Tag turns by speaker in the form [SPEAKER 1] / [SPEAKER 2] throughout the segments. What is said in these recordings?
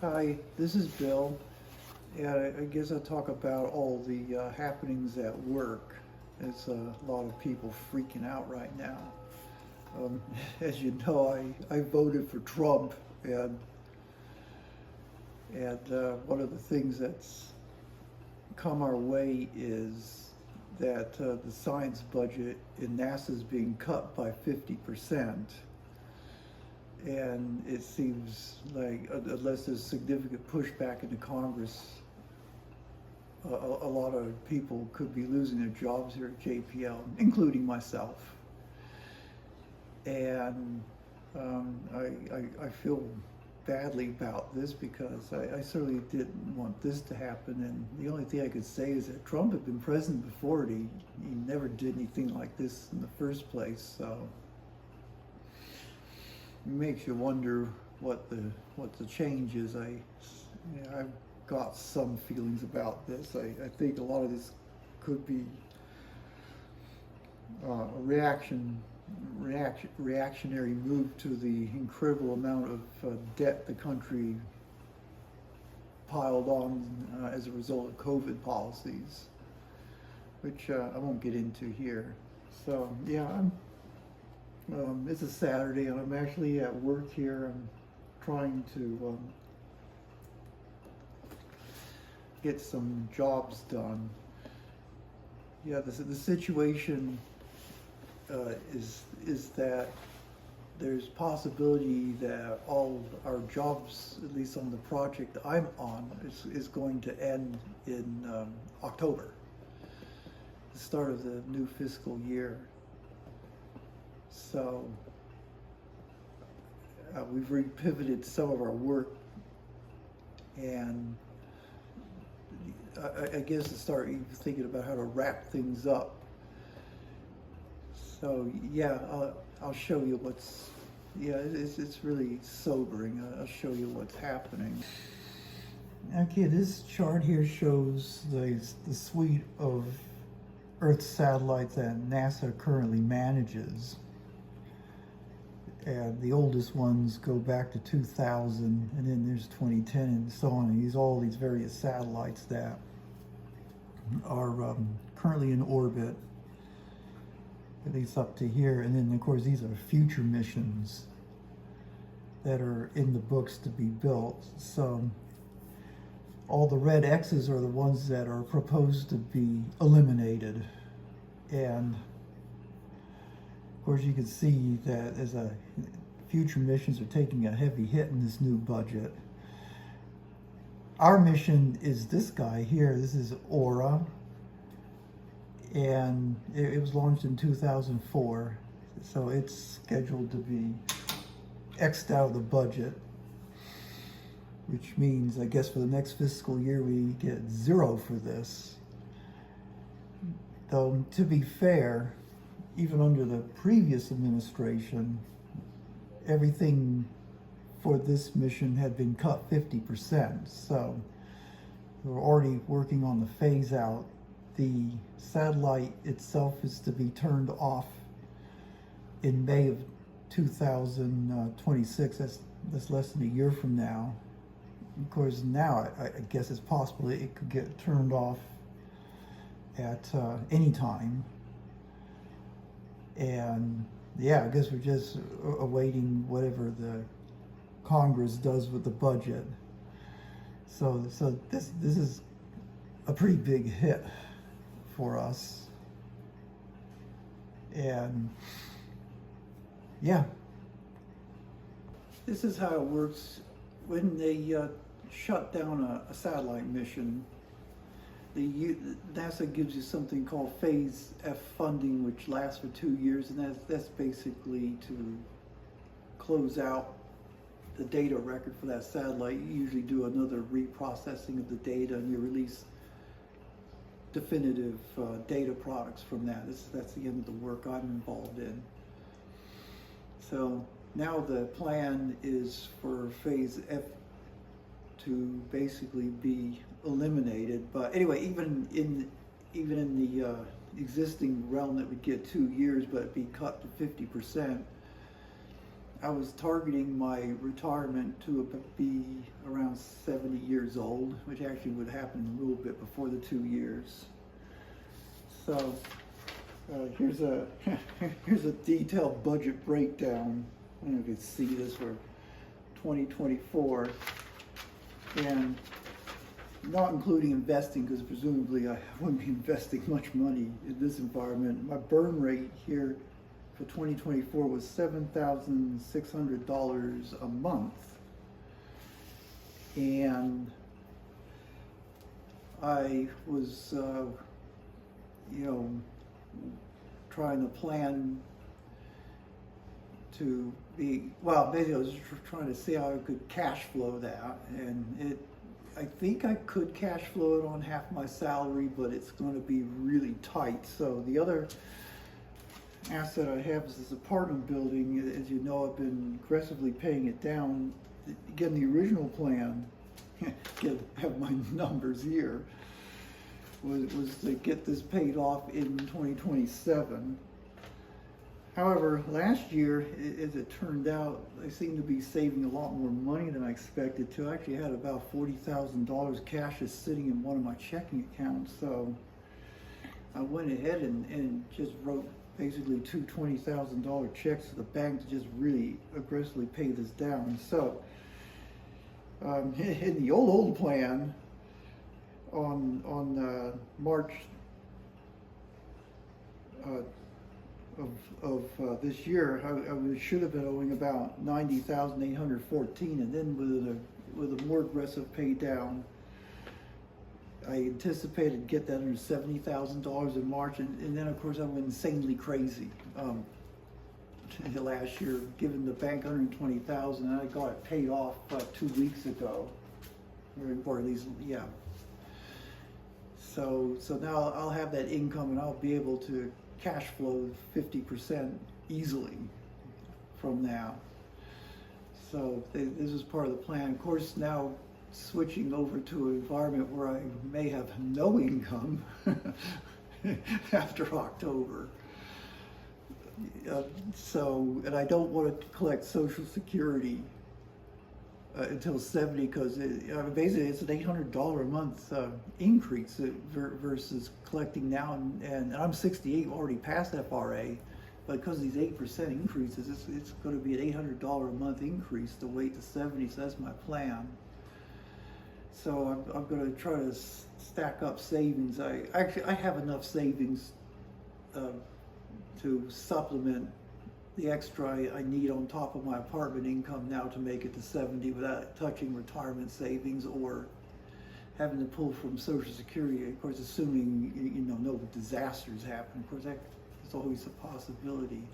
[SPEAKER 1] Hi, this is Bill. Yeah, I guess I'll talk about all the happenings at work. There's a lot of people freaking out right now. Um, as you know, I voted for Trump, and one of the things that's come our way is that the science budget in NASA is being cut by 50%. And it seems like unless there's significant pushback in the Congress, a lot of people could be losing their jobs here at JPL, including myself. And I feel badly about this because I certainly didn't want this to happen. And the only thing I could say is that Trump had been president before, and he never did anything like this in the first place. So it makes you wonder what the change is. I've got some feelings about this. I think a lot of this could be a reactionary move to the incredible amount of debt the country piled on as a result of COVID policies, which I won't get into here. So yeah, it's a Saturday and I'm actually at work here. I'm trying to get some jobs done. Yeah, the situation is that there's possibility that all our jobs, at least on the project I'm on, is going to end in October, the start of the new fiscal year. So we've repivoted some of our work, and I guess to start even thinking about how to wrap things up. So yeah, I'll show you what's, yeah, it's really sobering. I'll show you what's happening. Okay, this chart here shows the suite of Earth satellites that NASA currently manages. And the oldest ones go back to 2000, and then there's 2010 and so on. And all these various satellites that are currently in orbit, at least up to here. And then, of course, these are future missions that are in the books to be built. So all the red X's are the ones that are proposed to be eliminated. And of course, you can see that as future missions are taking a heavy hit in this new budget. Our mission is this guy here. This is Aura, and it was launched in 2004, so it's scheduled to be X'd out of the budget, which means, I guess, for the next fiscal year we get 0 for this. Though, to be fair, even under the previous administration, everything for this mission had been cut 50%. So we're already working on the phase out. The satellite itself is to be turned off in May of 2026. That's less than a year from now. Of course, now I guess it's possible it could get turned off at any time. And yeah, I guess we're just awaiting whatever the Congress does with the budget. So this is a pretty big hit for us. And yeah, this is how it works when they shut down a satellite mission. NASA gives you something called Phase F funding, which lasts for 2 years, and that's basically to close out the data record for that satellite. You usually do another reprocessing of the data, and you release definitive data products from that. That's the end of the work I'm involved in. So now the plan is for Phase F to basically be eliminated. But anyway, even in the existing realm that would get 2 years, but it'd be cut to 50%. I was targeting my retirement to be around around 70 years old, which actually would happen a little bit before the 2 years. So here's a here's a detailed budget breakdown. I don't know if you can see this for 2024, and not including investing, because presumably I wouldn't be investing much money in this environment. My burn rate here for 2024 was $7,600 a month, and I was, trying to plan to be, well, basically I was trying to see how I could cash flow that, and I think I could cash flow it on half my salary, but it's going to be really tight. So the other asset I have is this apartment building. As you know, I've been aggressively paying it down. Again, the original plan, have my numbers here, was to get this paid off in 2027. However, last year, as it turned out, I seemed to be saving a lot more money than I expected to. I actually had about $40,000 cash just sitting in one of my checking accounts. So I went ahead and just wrote basically two $20,000 checks to the bank to just really aggressively pay this down. So in the old plan, on March of this year, I should have been owing about $90,814, and then with a more aggressive pay down, I anticipated get that under $70,000 in March, and then of course I went insanely crazy last year, giving the bank $120,000, and I got it paid off 2 weeks ago, or at least, yeah. So now I'll have that income, and I'll be able to cash flow 50% easily from that. So this is part of the plan. Of course, now switching over to an environment where I may have no income after October. And I don't want to collect Social Security until 70, because basically it's an $800 a month increase versus collecting now, and I'm 68, already past FRA, but because of these 8% increases, it's going to be an $800 a month increase to wait to 70, so that's my plan. So I'm going to try to stack up savings. I have enough savings to supplement the extra I need on top of my apartment income now to make it to 70 without touching retirement savings or having to pull from Social Security. Of course, assuming no disasters happen. Of course, that's always a possibility.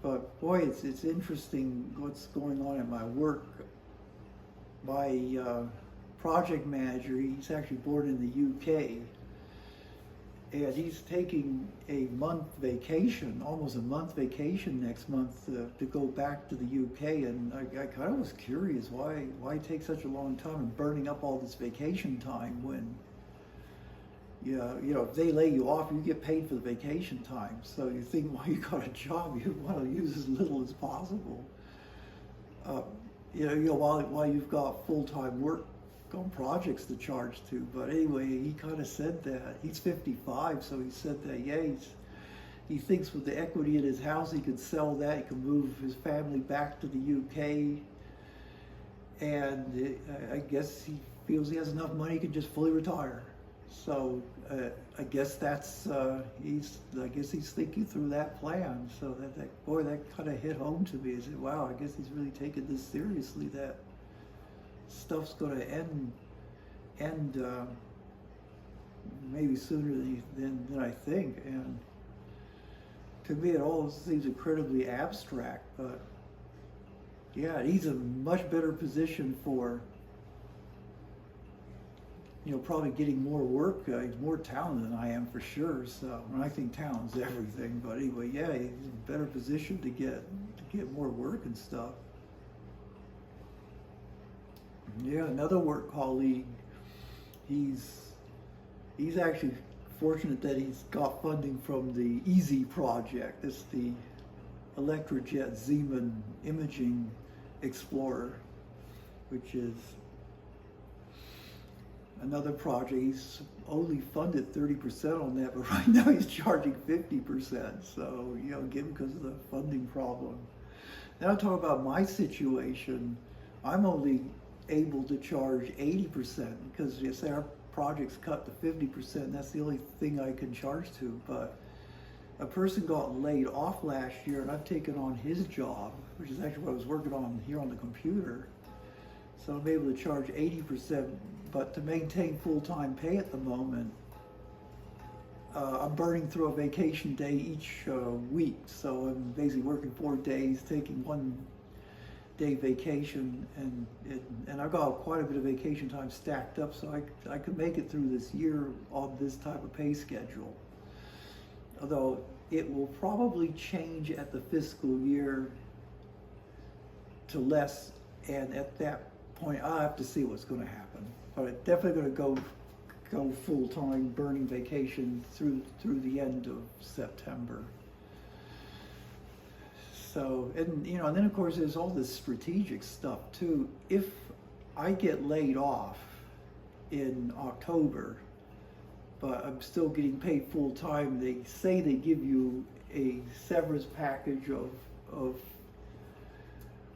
[SPEAKER 1] But boy, it's interesting what's going on at my work. My project manager, he's actually born in the UK, and he's taking a month vacation, almost a month vacation next month to go back to the UK. And I kind of was curious why take such a long time and burning up all this vacation time when, if they lay you off, you get paid for the vacation time. So you think while you got a job, you want to use as little as possible. While you've got full-time work on projects to charge to. But anyway, he kind of said that. He's 55, so he said that, he thinks with the equity in his house, he could sell that, he could move his family back to the UK, and I guess he feels he has enough money he can just fully retire. So I guess he's thinking through that plan. So that kind of hit home to me. I said, wow, I guess he's really taking this seriously, that stuff's going to end maybe sooner than I think. And to me, it all seems incredibly abstract, but yeah, he's in a much better position for probably getting more work. He's more talented than I am, for sure. So, and I think talent's everything. But anyway, yeah, he's in a better position to get more work and stuff. Yeah, another work colleague, he's actually fortunate that he's got funding from the EASY project. It's the Electrojet Zeeman Imaging Explorer, which is another project. He's only funded 30% on that, but right now he's charging 50%. So, you know, again, because of the funding problem. Now talk about my situation. I'm only able to charge 80% because you say our project's cut to 50%. That's the only thing I can charge to. But a person got laid off last year, and I've taken on his job, which is actually what I was working on here on the computer. So I'm able to charge 80%, but to maintain full-time pay at the moment, I'm burning through a vacation day each week. So I'm basically working 4 days, taking 1 day vacation, and I've got quite a bit of vacation time stacked up, so I could make it through this year on this type of pay schedule. Although it will probably change at the fiscal year to less, and at that point I'll have to see what's going to happen. But I'm definitely going to go full-time burning vacation through the end of September. So, and you know, and then of course there's all this strategic stuff too. If I get laid off in October, but I'm still getting paid full time, they say they give you a severance package of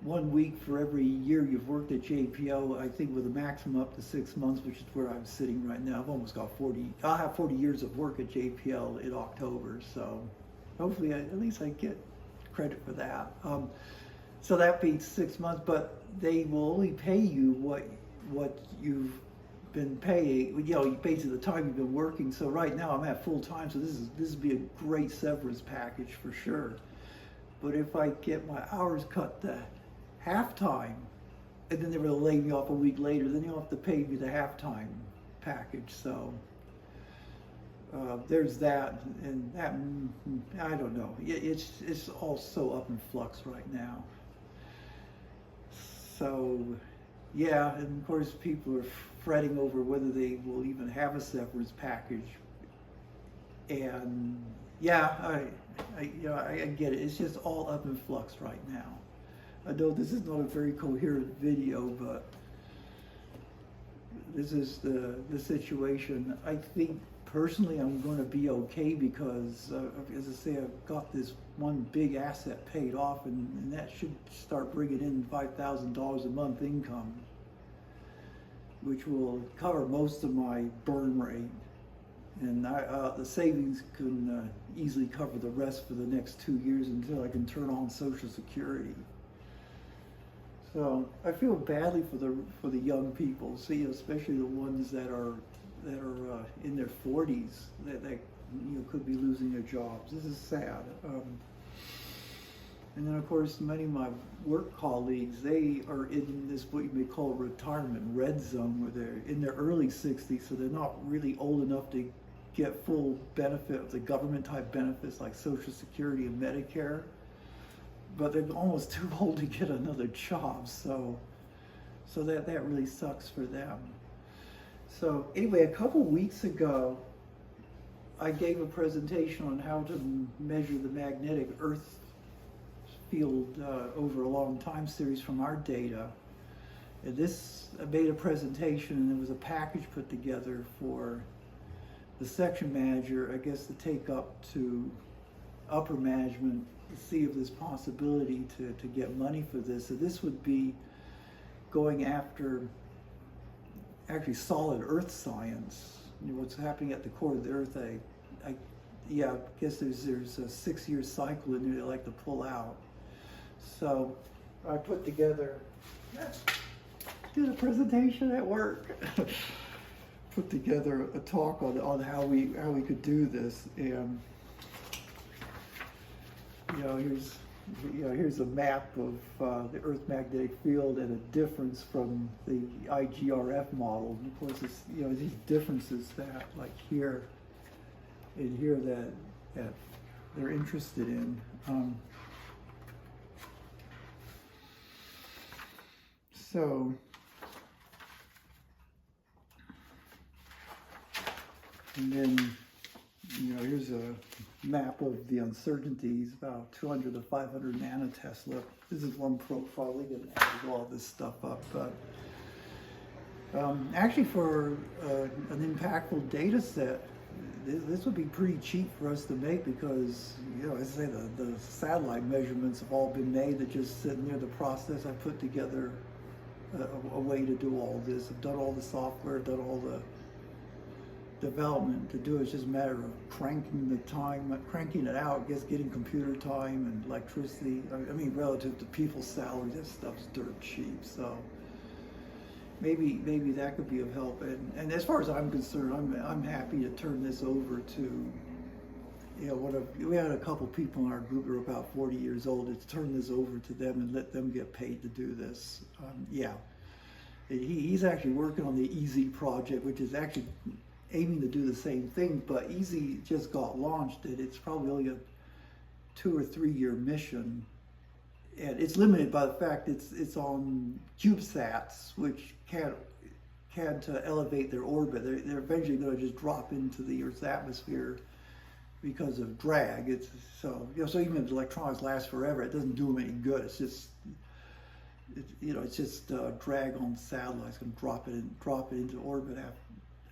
[SPEAKER 1] 1 week for every year you've worked at JPL, I think with a maximum up to 6 months, which is where I'm sitting right now. I've almost got 40, I'll have 40 years of work at JPL in October, so hopefully at least I get credit for that. So that beats 6 months, but they will only pay you what you've been paying, you know, basically the time you've been working. So right now I'm at full time, so this would be a great severance package for sure. But if I get my hours cut to half-time, and then they're going to lay me off a week later, then you'll have to pay me the half-time package. So there's that, and that, I don't know. It's all so up in flux right now. So yeah, and of course people are fretting over whether they will even have a severance package. And yeah, I get it. It's just all up in flux right now. I know this is not a very coherent video, but this is the situation. I think personally I'm going to be okay because, as I say, I've got this one big asset paid off, and that should start bringing in $5,000 a month income, which will cover most of my burn rate. And the savings can easily cover the rest for the next 2 years until I can turn on Social Security. So I feel badly for the young people, see, especially the ones that are in their 40s that you know, could be losing their jobs. This is sad. And then of course many of my work colleagues, they are in this what you may call retirement red zone, where they're in their early 60s, so they're not really old enough to get full benefit of the government type benefits like Social Security and Medicare, but they're almost too old to get another job, so that really sucks for them. So anyway, a couple weeks ago I gave a presentation on how to measure the magnetic Earth field over a long time series from our data. And I made a presentation, and there was a package put together for the section manager, I guess, to take up to upper management to see if there's possibility to get money for this. So this would be going after actually solid Earth science, you know, what's happening at the core of the Earth. I guess there's a 6-year cycle in there they like to pull out. So I put together, did a presentation at work, put together a talk on how we could do this. And here's a map of the Earth magnetic field and a difference from the IGRF model. And of course, it's, you know, these differences that, like here and here, that they're interested in. So, and then, you know, here's a map of the uncertainties, about 200 to 500 nanotesla. This is one profile. We can add all this stuff up. But Actually, for an impactful data set, this would be pretty cheap for us to make because, you know, as I say, the satellite measurements have all been made. They're just sitting there. The process I put together a way to do all this. I've done all the software, done all the development to do it. It's just a matter of cranking the time, cranking it out, getting computer time and electricity. I mean, relative to people's salaries, that stuff's dirt cheap. So maybe that could be of help. And as far as I'm concerned, I'm happy to turn this over to, you know, we had a couple people in our group who are about 40 years old. To turn this over to them and let them get paid to do this. Yeah, he's actually working on the EASY project, which is actually aiming to do the same thing, but EASY just got launched. It's probably only a 2 or 3 year mission, and it's limited by the fact it's on CubeSats, which can't elevate their orbit. They're eventually going to just drop into the Earth's atmosphere because of drag. So even if the electronics last forever, it doesn't do them any good. It's just drag on the satellites, going to drop it into orbit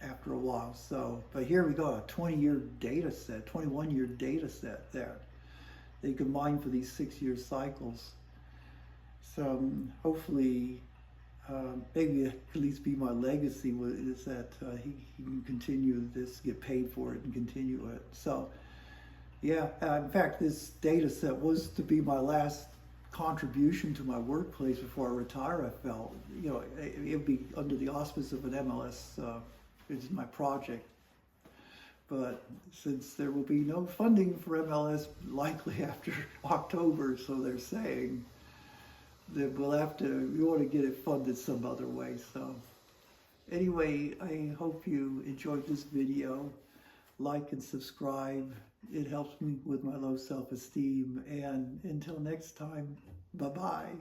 [SPEAKER 1] after a while. So, but here we go, a 20-year data set, 21-year data set there. They can mine for these 6-year cycles. So hopefully, maybe at least be my legacy is that he can continue this, get paid for it, and continue it. So, yeah. In fact, this data set was to be my last contribution to my workplace before I retire. I felt, you know, it would be under the auspice of an MLS. It's my project. But since there will be no funding for MLS likely after October, so they're saying, that we want to get it funded some other way. So anyway, I hope you enjoyed this video. Like and subscribe. It helps me with my low self-esteem. And until next time, bye-bye.